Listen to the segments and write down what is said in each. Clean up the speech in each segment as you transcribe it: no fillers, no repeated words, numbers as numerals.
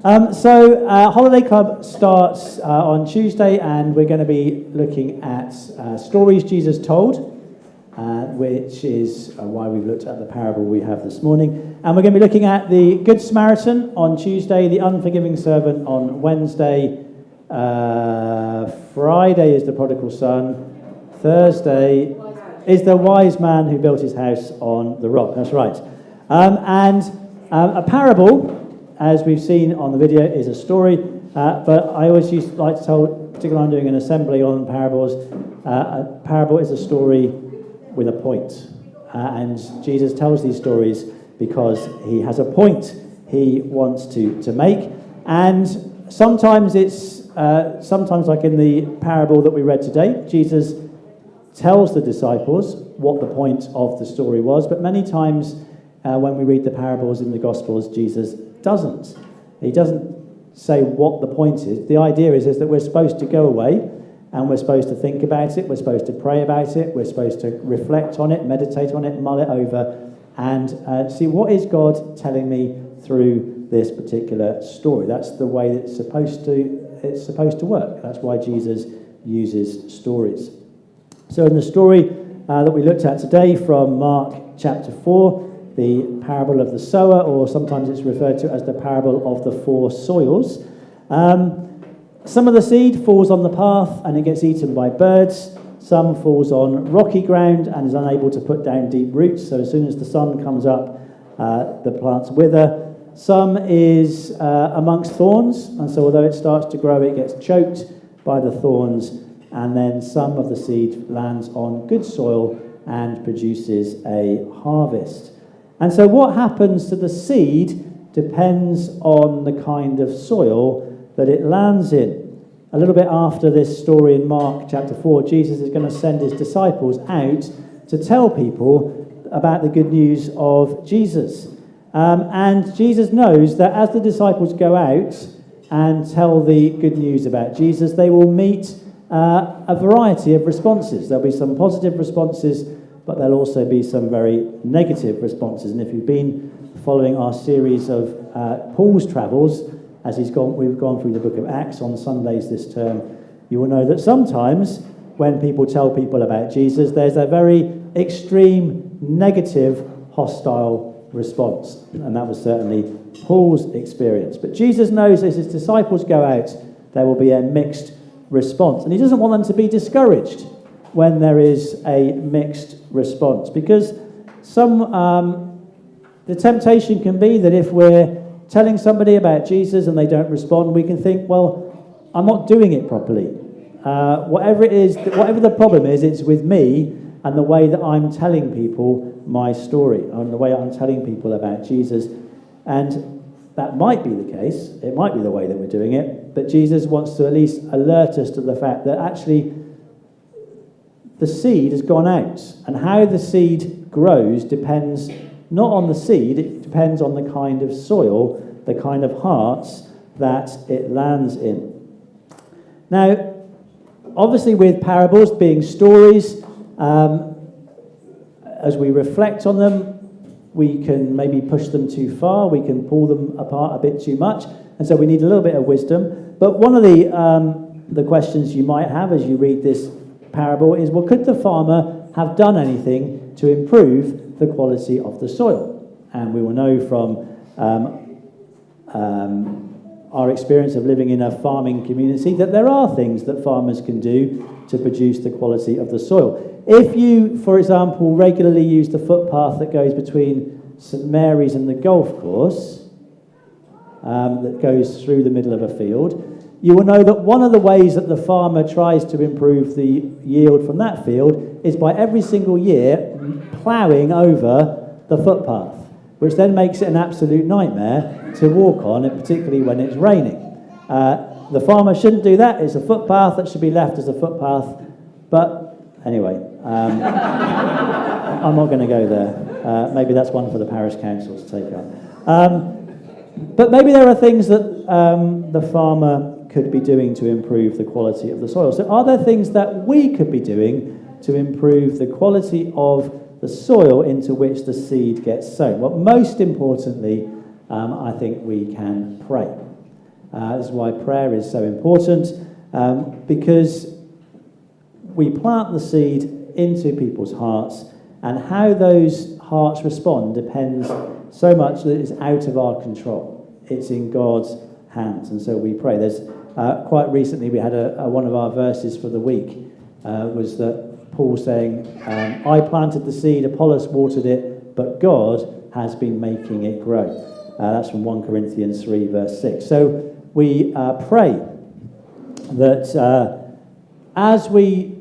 Holiday Club starts on Tuesday, and we're going to be looking at stories Jesus told, which is why we've looked at the parable we have this morning. And we're going to be looking at the Good Samaritan on Tuesday, the unforgiving servant on Wednesday, Friday is the prodigal son, Thursday is the wise man who built his house on the rock. That's right. A parable, as we've seen on the video, is a story, but I always like to tell, particularly when I'm doing an assembly on parables, a parable is a story with a point. And Jesus tells these stories because he has a point he wants to make. And sometimes like in the parable that we read today, Jesus tells the disciples what the point of the story was, but many times when we read the parables in the Gospels, Jesus doesn't. He doesn't say what the point is. The idea is that we're supposed to go away and we're supposed to think about it, we're supposed to pray about it, we're supposed to reflect on it, meditate on it, mull it over, and see what is God telling me through this particular story. That's the way it's supposed to work. That's why Jesus uses stories. So in the story that we looked at today from Mark chapter 4, the parable of the sower, or sometimes it's referred to as the parable of the four soils. Some of the seed falls on the path and it gets eaten by birds. Some falls on rocky ground and is unable to put down deep roots. So as soon as the sun comes up, the plants wither. Some is amongst thorns, and so although it starts to grow, it gets choked by the thorns. And then some of the seed lands on good soil and produces a harvest. And so what happens to the seed depends on the kind of soil that it lands in. A little bit after this story in Mark chapter 4, Jesus is going to send his disciples out to tell people about the good news of Jesus. And Jesus knows that as the disciples go out and tell the good news about Jesus, they will meet a variety of responses. There'll be some positive responses, but there'll also be some very negative responses. And if you've been following our series of Paul's travels, as we've gone through the book of Acts on Sundays this term, you will know that sometimes when people tell people about Jesus, there's a very extreme, negative, hostile response. And that was certainly Paul's experience. But Jesus knows as his disciples go out, there will be a mixed response. And he doesn't want them to be discouraged when there is a mixed response, because the temptation can be that if we're telling somebody about Jesus and they don't respond, we can think, well, I'm not doing it properly. Whatever the problem is, it's with me and the way that I'm telling people my story and the way I'm telling people about Jesus. And that might be the case. It might be the way that we're doing it. But Jesus wants to at least alert us to the fact that actually the seed has gone out. And how the seed grows depends not on the seed, it depends on the kind of soil, the kind of hearts that it lands in. Now, obviously with parables being stories, as we reflect on them, we can maybe push them too far, we can pull them apart a bit too much, and so we need a little bit of wisdom. But one of the questions you might have as you read this parable is, well, could the farmer have done anything to improve the quality of the soil? And we will know from our experience of living in a farming community that there are things that farmers can do to produce the quality of the soil. If you, for example, regularly use the footpath that goes between St Mary's and the golf course, that goes through the middle of a field, you will know that one of the ways that the farmer tries to improve the yield from that field is by every single year ploughing over the footpath, which then makes it an absolute nightmare to walk on, and particularly when it's raining. The farmer shouldn't do that. It's a footpath that should be left as a footpath. But anyway, I'm not going to go there. Maybe that's one for the parish council to take up. But maybe there are things that the farmer could be doing to improve the quality of the soil. So are there things that we could be doing to improve the quality of the soil into which the seed gets sown? Well, most importantly, I think we can pray. This is why prayer is so important, because we plant the seed into people's hearts, and how those hearts respond depends so much that it's out of our control. It's in God's hands, and so we pray. There's quite recently we had one of our verses for the week was that Paul saying, I planted the seed, Apollos watered it, but God has been making it grow. That's from 1 Corinthians 3 verse 6. So we pray that as we,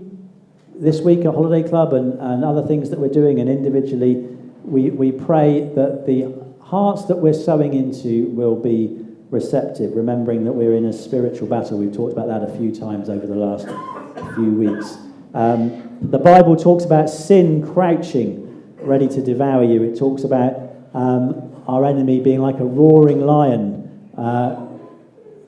this week at Holiday Club and other things that we're doing and individually, we pray that the hearts that we're sowing into will be receptive, remembering that we're in a spiritual battle. We've talked about that a few times over the last few weeks. The Bible talks about sin crouching, ready to devour you. It talks about our enemy being like a roaring lion,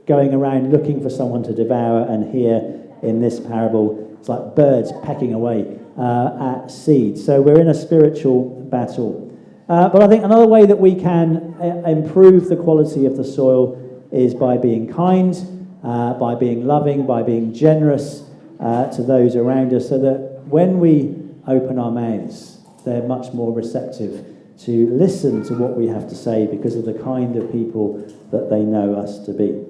going around looking for someone to devour, and here in this parable, it's like birds pecking away at seed. So we're in a spiritual battle. But I think another way that we can improve the quality of the soil is by being kind, by being loving, by being generous to those around us, so that when we open our mouths, they're much more receptive to listen to what we have to say because of the kind of people that they know us to be.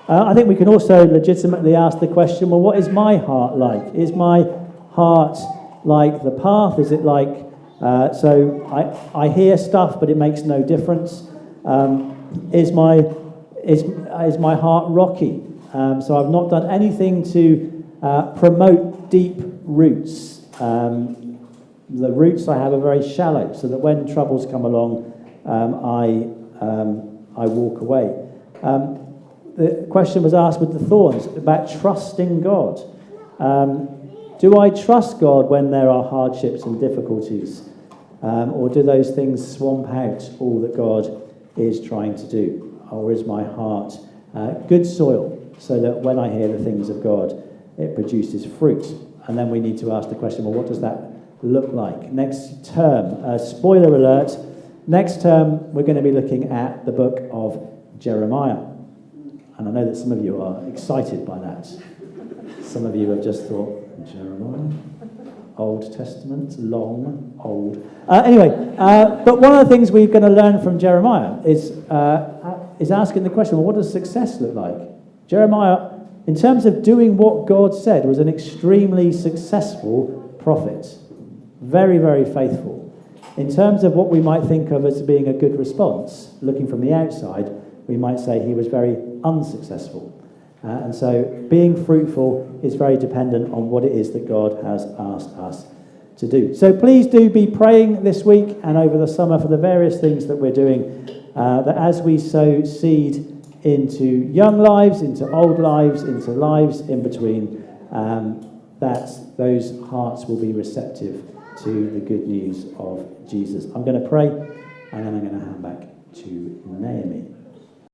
I think we can also legitimately ask the question, well, what is my heart like? Is my heart like the path? Is it like, so I hear stuff, but it makes no difference? Is my heart rocky? So I've not done anything to promote deep roots. The roots I have are very shallow, so that when troubles come along, I walk away. The question was asked with the thorns about trusting God. Do I trust God when there are hardships and difficulties? Or do those things swamp out all that God is trying to do? Or is my heart good soil, so that when I hear the things of God, it produces fruit? And then we need to ask the question, well, what does that look like? Next term, spoiler alert, next term we're going to be looking at the book of Jeremiah. And I know that some of you are excited by that. Some of you have just thought, Jeremiah? Old Testament, long, old. Anyway, but one of the things we're going to learn from Jeremiah is asking the question, well, what does success look like? Jeremiah, in terms of doing what God said, was an extremely successful prophet. Very, very faithful. In terms of what we might think of as being a good response, looking from the outside, we might say he was very unsuccessful. And so being fruitful is very dependent on what it is that God has asked us to do. So please do be praying this week and over the summer for the various things that we're doing, that as we sow seed into young lives, into old lives, into lives in between, that those hearts will be receptive to the good news of Jesus. I'm going to pray, and then I'm going to hand back to Naomi.